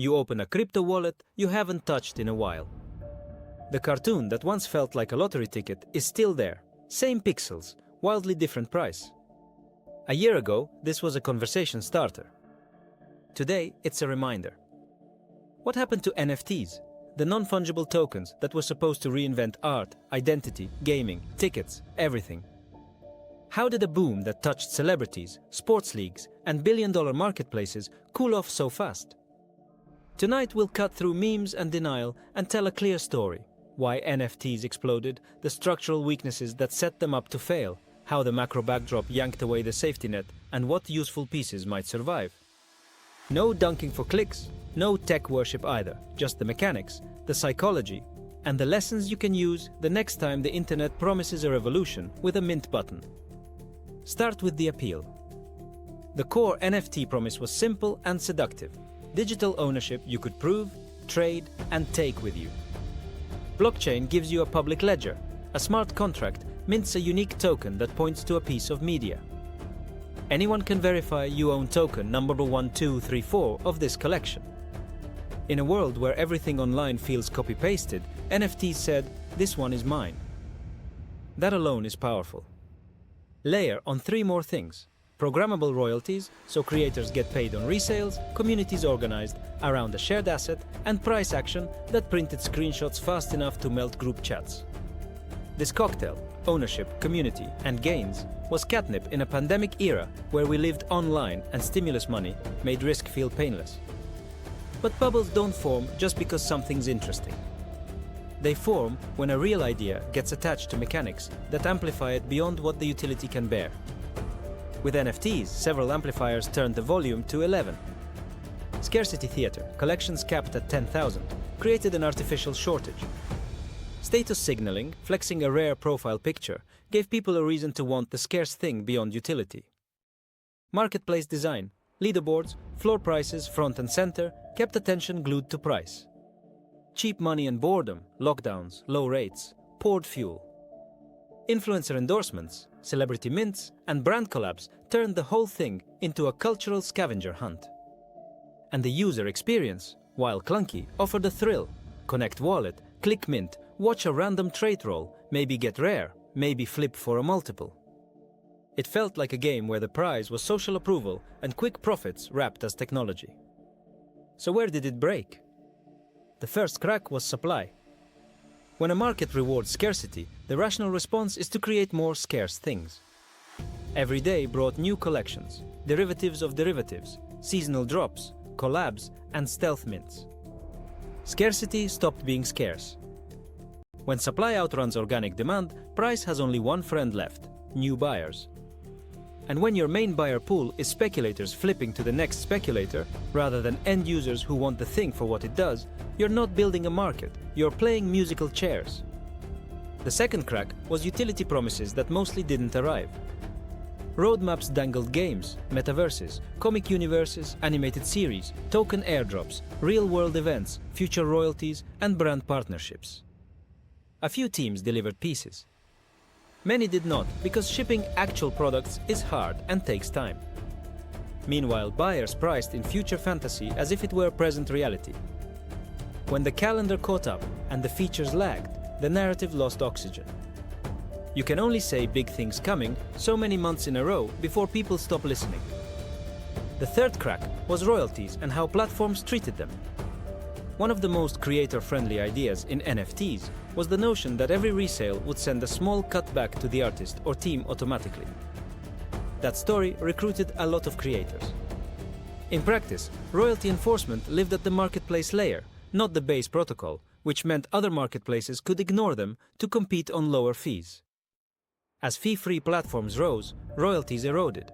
You open a crypto wallet you haven't touched in a while. The cartoon that once felt like a lottery ticket is still there. Same pixels, wildly different price. A year ago, this was a conversation starter. Today, it's a reminder. What happened to NFTs? The non-fungible tokens that were supposed to reinvent art, identity, gaming, tickets, everything. How did a boom that touched celebrities, sports leagues, and billion-dollar marketplaces cool off so fast? Tonight we'll cut through memes and denial and tell a clear story. Why NFTs exploded, the structural weaknesses that set them up to fail, how the macro backdrop yanked away the safety net, and what useful pieces might survive. No dunking for clicks, no tech worship either, just the mechanics, the psychology, and the lessons you can use the next time the internet promises a revolution with a mint button. Start with the appeal. The core NFT promise was simple and seductive. Digital ownership you could prove, trade, and take with you. Blockchain gives you a public ledger. A smart contract mints a unique token that points to a piece of media. Anyone can verify you own token number 1234 of this collection. In a world where everything online feels copy-pasted, NFTs said, "This one is mine." That alone is powerful. Layer on 3 more things. Programmable royalties, so creators get paid on resales, communities organized around a shared asset, and price action that printed screenshots fast enough to melt group chats. This cocktail, ownership, community, and gains, was catnip in a pandemic era where we lived online and stimulus money made risk feel painless. But bubbles don't form just because something's interesting. They form when a real idea gets attached to mechanics that amplify it beyond what the utility can bear. With NFTs, several amplifiers turned the volume to 11. Scarcity theater, collections capped at 10,000, created an artificial shortage. Status signaling, flexing a rare profile picture, gave people a reason to want the scarce thing beyond utility. Marketplace design, leaderboards, floor prices front and center, kept attention glued to price. Cheap money and boredom, lockdowns, low rates, poured fuel. Influencer endorsements, celebrity mints, and brand collabs turned the whole thing into a cultural scavenger hunt. And the user experience, while clunky, offered a thrill. Connect wallet, click mint, watch a random trait roll, maybe get rare, maybe flip for a multiple. It felt like a game where the prize was social approval and quick profits wrapped as technology. So where did it break? The first crack was supply. When a market rewards scarcity, the rational response is to create more scarce things. Every day brought new collections, derivatives of derivatives, seasonal drops, collabs, and stealth mints. Scarcity stopped being scarce. When supply outruns organic demand, price has only one friend left: new buyers. And when your main buyer pool is speculators flipping to the next speculator, rather than end users who want the thing for what it does, you're not building a market, you're playing musical chairs. The second crack was utility promises that mostly didn't arrive. Roadmaps dangled games, metaverses, comic universes, animated series, token airdrops, real-world events, future royalties, and brand partnerships. A few teams delivered pieces. Many did not, because shipping actual products is hard and takes time. Meanwhile, buyers priced in future fantasy as if it were present reality. When the calendar caught up and the features lagged, the narrative lost oxygen. You can only say big things coming so many months in a row before people stop listening. The third crack was royalties and how platforms treated them. One of the most creator-friendly ideas in NFTs was the notion that every resale would send a small cutback to the artist or team automatically. That story recruited a lot of creators. In practice, royalty enforcement lived at the marketplace layer, not the base protocol, which meant other marketplaces could ignore them to compete on lower fees. As fee-free platforms rose, royalties eroded.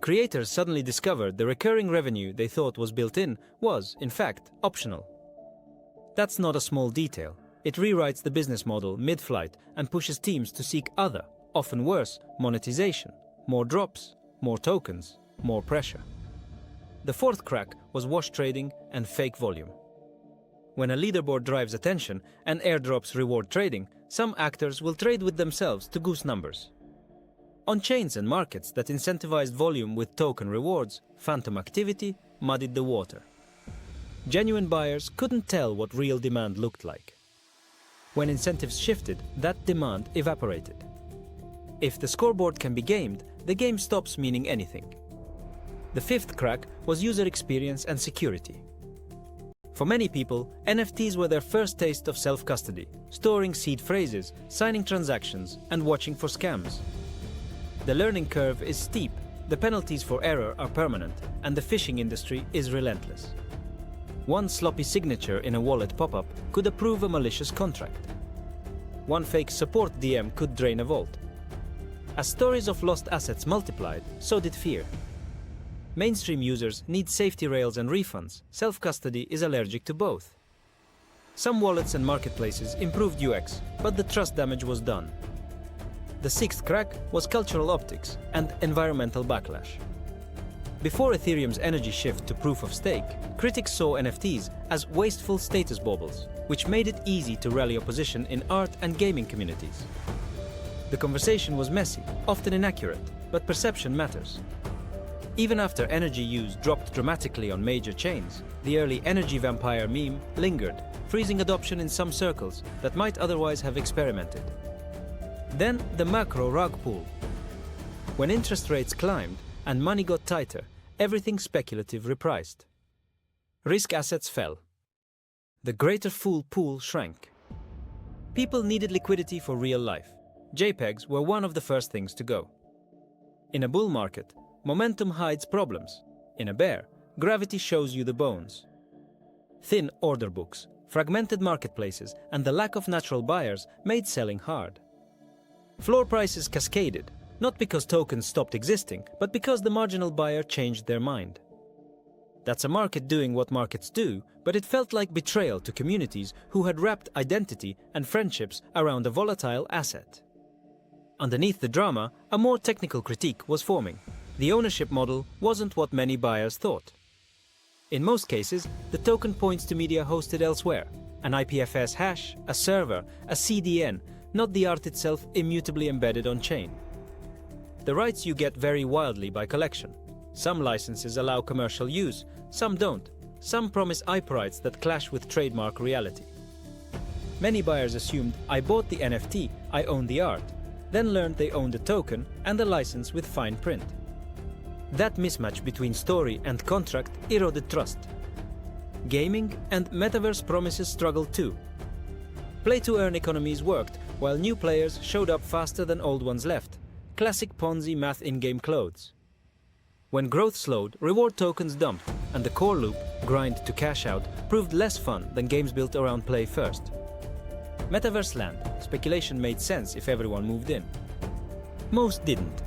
Creators suddenly discovered the recurring revenue they thought was built in was, in fact, optional. That's not a small detail. It rewrites the business model mid-flight and pushes teams to seek other, often worse, monetization. More drops, more tokens, more pressure. The fourth crack was wash trading and fake volume. When a leaderboard drives attention and airdrops reward trading, some actors will trade with themselves to goose numbers. On chains and markets that incentivized volume with token rewards, phantom activity muddied the water. genuine buyers couldn't tell what real demand looked like. When incentives shifted, that demand evaporated. If the scoreboard can be gamed, the game stops meaning anything. The fifth crack was user experience and security. For many people, NFTs were their first taste of self-custody, storing seed phrases, signing transactions, and watching for scams. The learning curve is steep, the penalties for error are permanent, and the phishing industry is relentless. One sloppy signature in a wallet pop-up could approve a malicious contract. One fake support DM could drain a vault. As stories of lost assets multiplied, so did fear. Mainstream users need safety rails and refunds. Self-custody is allergic to both. Some wallets and marketplaces improved UX, but the trust damage was done. The sixth crack was cultural optics and environmental backlash. Before Ethereum's energy shift to proof of stake, critics saw NFTs as wasteful status baubles, which made it easy to rally opposition in art and gaming communities. The conversation was messy, often inaccurate, but perception matters. Even after energy use dropped dramatically on major chains, the early energy vampire meme lingered, freezing adoption in some circles that might otherwise have experimented. Then the macro rug pull. When interest rates climbed and money got tighter, everything speculative repriced. Risk assets fell. The greater fool pool shrank. People needed liquidity for real life. JPEGs were one of the first things to go. In a bull market, momentum hides problems. In a bear, gravity shows you the bones. Thin order books, fragmented marketplaces, and the lack of natural buyers made selling hard. Floor prices cascaded, not because tokens stopped existing, but because the marginal buyer changed their mind. That's a market doing what markets do, but it felt like betrayal to communities who had wrapped identity and friendships around a volatile asset. Underneath the drama, a more technical critique was forming. The ownership model wasn't what many buyers thought. In most cases, the token points to media hosted elsewhere, an IPFS hash, a server, a CDN, not the art itself immutably embedded on-chain. The rights you get vary wildly by collection. Some licenses allow commercial use, some don't. Some promise IP rights that clash with trademark reality. Many buyers assumed, I bought the NFT, I own the art, then learned they owned the token and the license with fine print. That mismatch between story and contract eroded trust. Gaming and metaverse promises struggled too. Play-to-earn economies worked, while new players showed up faster than old ones left. Classic Ponzi math in-game clothes. When growth slowed, reward tokens dumped, and the core loop, grind to cash out, proved less fun than games built around play first. Metaverse land, speculation made sense if everyone moved in. Most didn't.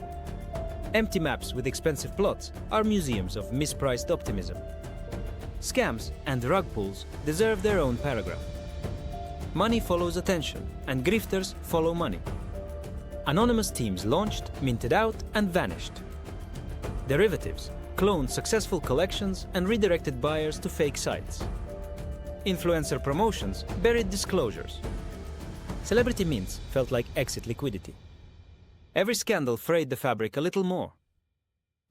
Empty maps with expensive plots are museums of mispriced optimism. Scams and rug pulls deserve their own paragraph. Money follows attention, and grifters follow money. Anonymous teams launched, minted out, and vanished. Derivatives cloned successful collections and redirected buyers to fake sites. Influencer promotions buried disclosures. Celebrity mints felt like exit liquidity. Every scandal frayed the fabric a little more.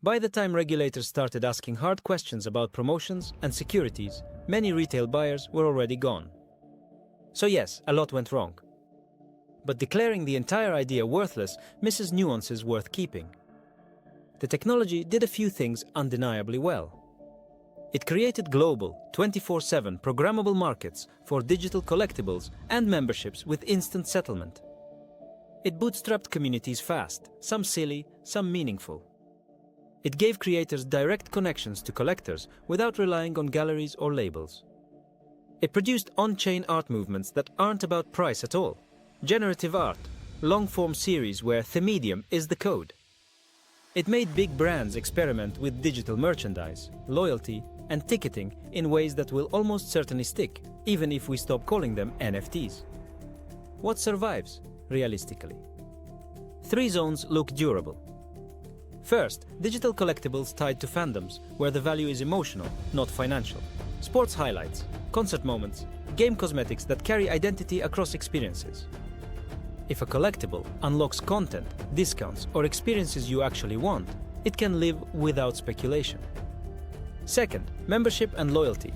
By the time regulators started asking hard questions about promotions and securities, many retail buyers were already gone. So yes, a lot went wrong. But declaring the entire idea worthless misses nuances worth keeping. The technology did a few things undeniably well. It created global, 24/7 programmable markets for digital collectibles and memberships with instant settlement. It bootstrapped communities fast, some silly, some meaningful. It gave creators direct connections to collectors without relying on galleries or labels. It produced on-chain art movements that aren't about price at all. Generative art, long-form series where the medium is the code. It made big brands experiment with digital merchandise, loyalty, and ticketing in ways that will almost certainly stick, even if we stop calling them NFTs. What survives, realistically? 3 zones look durable. First, digital collectibles tied to fandoms, where the value is emotional, not financial. Sports highlights, concert moments, game cosmetics that carry identity across experiences. If a collectible unlocks content, discounts, or experiences you actually want, it can live without speculation. Second, membership and loyalty.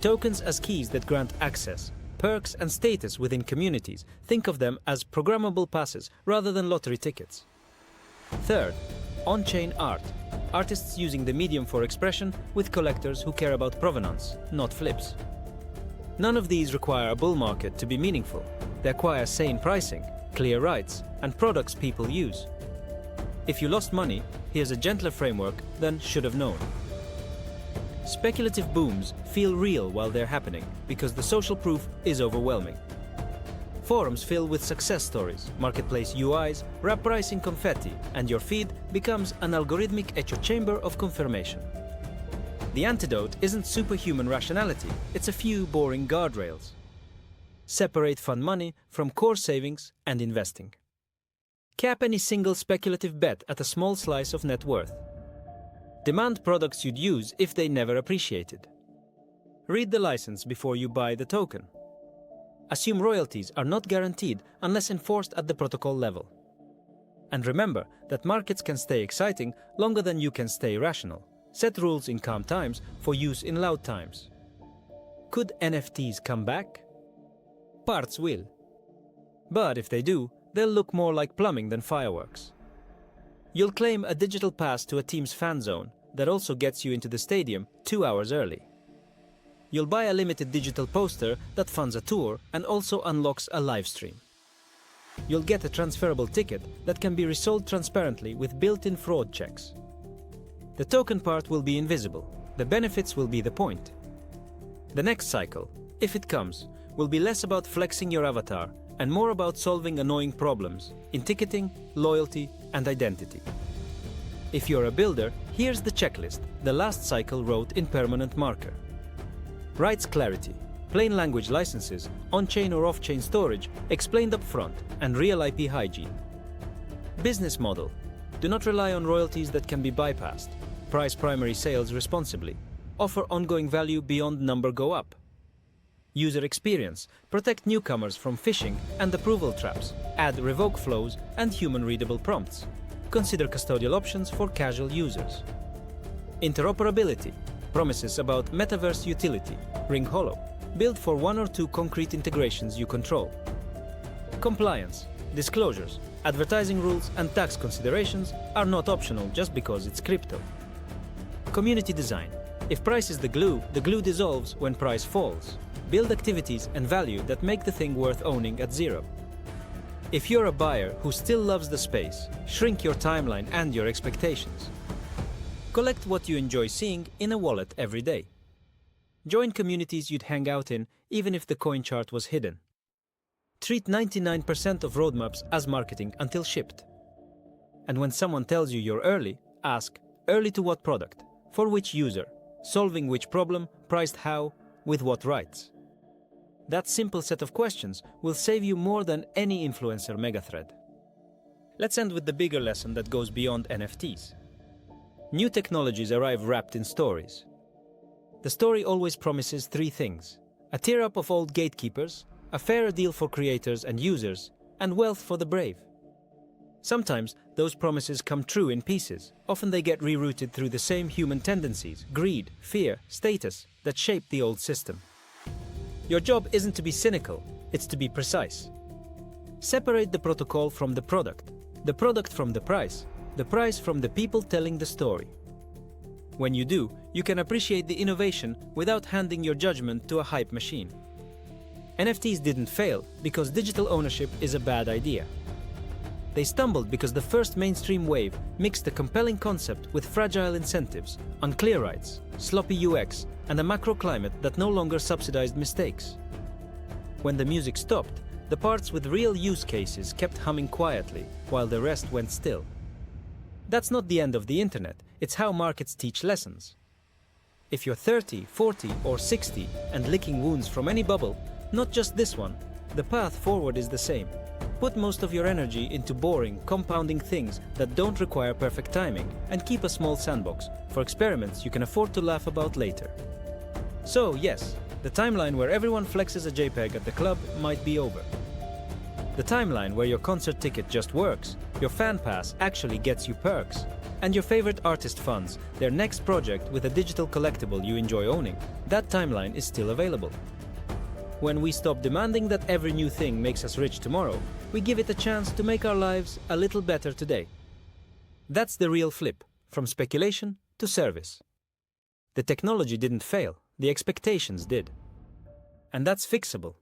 Tokens as keys that grant access, perks and status within communities. Think of them as programmable passes rather than lottery tickets. Third, on-chain art. Artists using the medium for expression with collectors who care about provenance, not flips. None of these require a bull market to be meaningful. They acquire sane pricing, clear rights, and products people use. If you lost money, here's a gentler framework than should have known. Speculative booms feel real while they're happening because the social proof is overwhelming. Forums fill with success stories, marketplace UIs, wrap pricing confetti, and your feed becomes an algorithmic echo chamber of confirmation. The antidote isn't superhuman rationality, it's a few boring guardrails. Separate fund money from core savings and investing. Cap any single speculative bet at a small slice of net worth. Demand products you'd use if they never appreciated. Read the license before you buy the token. Assume royalties are not guaranteed unless enforced at the protocol level. And remember that markets can stay exciting longer than you can stay rational. Set rules in calm times for use in loud times. Could NFTs come back? Parts will. But if they do, they'll look more like plumbing than fireworks. You'll claim a digital pass to a team's fan zone that also gets you into the stadium 2 hours early. You'll buy a limited digital poster that funds a tour and also unlocks a live stream. You'll get a transferable ticket that can be resold transparently with built-in fraud checks. The token part will be invisible. The benefits will be the point. The next cycle, if it comes, will be less about flexing your avatar and more about solving annoying problems in ticketing, loyalty, and identity. If you're a builder, here's the checklist the last cycle wrote in permanent marker. Rights clarity, plain language licenses, on-chain or off-chain storage explained up front, and real IP hygiene. Business model, do not rely on royalties that can be bypassed. Price primary sales responsibly. Offer ongoing value beyond number go up. User experience, protect newcomers from phishing and approval traps. Add revoke flows and human-readable prompts. Consider custodial options for casual users. Interoperability, promises about metaverse utility, ring hollow, build for 1 or 2 concrete integrations you control. Compliance, disclosures, advertising rules and tax considerations are not optional just because it's crypto. Community design, if price is the glue dissolves when price falls. Build activities and value that make the thing worth owning at zero. If you're a buyer who still loves the space, shrink your timeline and your expectations. Collect what you enjoy seeing in a wallet every day. Join communities you'd hang out in even if the coin chart was hidden. Treat 99% of roadmaps as marketing until shipped. And when someone tells you you're early, ask, early to what product? For which user? Solving which problem? Priced how? With what rights? That simple set of questions will save you more than any influencer megathread. Let's end with the bigger lesson that goes beyond NFTs. New technologies arrive wrapped in stories. The story always promises 3 things: a tear-up of old gatekeepers, a fairer deal for creators and users, and wealth for the brave. Sometimes those promises come true in pieces. Often they get rerouted through the same human tendencies, greed, fear, status, that shape the old system. Your job isn't to be cynical, it's to be precise. Separate the protocol from the product from the price from the people telling the story. When you do, you can appreciate the innovation without handing your judgment to a hype machine. NFTs didn't fail because digital ownership is a bad idea. They stumbled because the first mainstream wave mixed a compelling concept with fragile incentives, unclear rights, sloppy UX, and a macro climate that no longer subsidized mistakes. When the music stopped, the parts with real use cases kept humming quietly while the rest went still. That's not the end of the internet, it's how markets teach lessons. If you're 30, 40, or 60 and licking wounds from any bubble, not just this one, the path forward is the same. Put most of your energy into boring, compounding things that don't require perfect timing, and keep a small sandbox for experiments you can afford to laugh about later. So yes, the timeline where everyone flexes a JPEG at the club might be over. The timeline where your concert ticket just works, your fan pass actually gets you perks, and your favorite artist funds their next project with a digital collectible you enjoy owning, that timeline is still available. When we stop demanding that every new thing makes us rich tomorrow, we give it a chance to make our lives a little better today. That's the real flip, from speculation to service. The technology didn't fail, the expectations did. And that's fixable.